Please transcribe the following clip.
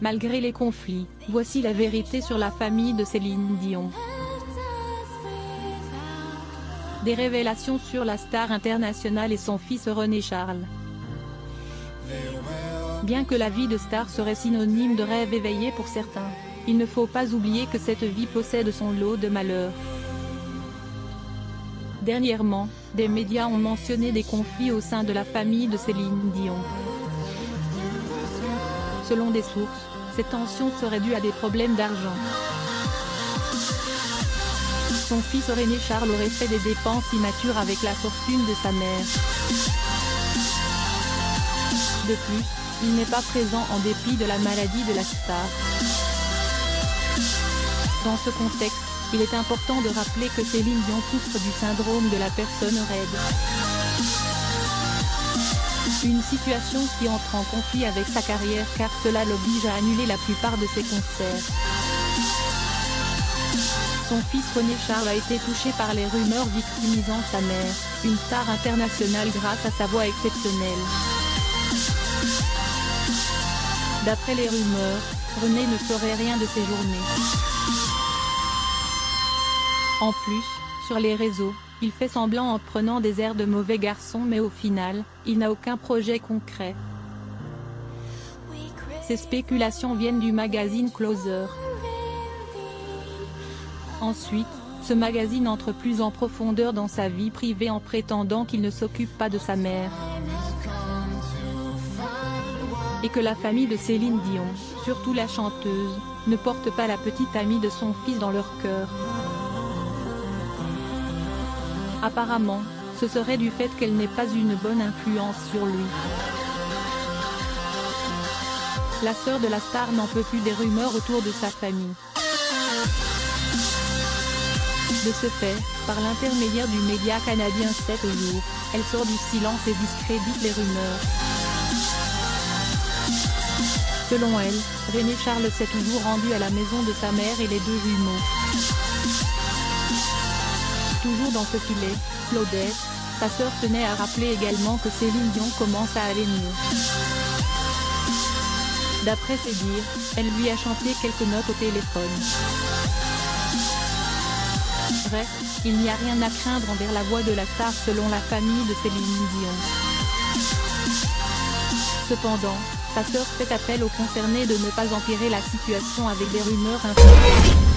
Malgré les conflits, voici la vérité sur la famille de Céline Dion. Des révélations sur la star internationale et son fils René Charles. Bien que la vie de star serait synonyme de rêve éveillé pour certains, il ne faut pas oublier que cette vie possède son lot de malheurs. Dernièrement, des médias ont mentionné des conflits au sein de la famille de Céline Dion. Selon des sources, ces tensions seraient dues à des problèmes d'argent. Son fils René Charles aurait fait des dépenses immatures avec la fortune de sa mère. De plus, il n'est pas présent en dépit de la maladie de la star. Dans ce contexte, il est important de rappeler que Céline Dion souffre du syndrome de la personne raide. Une situation qui entre en conflit avec sa carrière car cela l'oblige à annuler la plupart de ses concerts. Son fils René Charles a été touché par les rumeurs victimisant sa mère, une star internationale grâce à sa voix exceptionnelle. D'après les rumeurs, René ne ferait rien de ses journées. En plus, sur les réseaux, il fait semblant en prenant des airs de mauvais garçon mais au final, il n'a aucun projet concret. Ces spéculations viennent du magazine Closer. Ensuite, ce magazine entre plus en profondeur dans sa vie privée en prétendant qu'il ne s'occupe pas de sa mère. Et que la famille de Céline Dion, surtout la chanteuse, ne porte pas la petite amie de son fils dans leur cœur. Apparemment, ce serait du fait qu'elle n'est pas une bonne influence sur lui. La sœur de la star n'en peut plus des rumeurs autour de sa famille. De ce fait, par l'intermédiaire du média canadien 7 jours, elle sort du silence et discrédite les rumeurs. Selon elle, René Charles s'est toujours rendu à la maison de sa mère et les deux jumeaux. Toujours dans ce filet, Claudette, sa sœur tenait à rappeler également que Céline Dion commence à aller mieux. D'après ses dires, elle lui a chanté quelques notes au téléphone. Bref, il n'y a rien à craindre envers la voix de la star selon la famille de Céline Dion. Cependant, sa sœur fait appel aux concernés de ne pas empirer la situation avec des rumeurs infondées.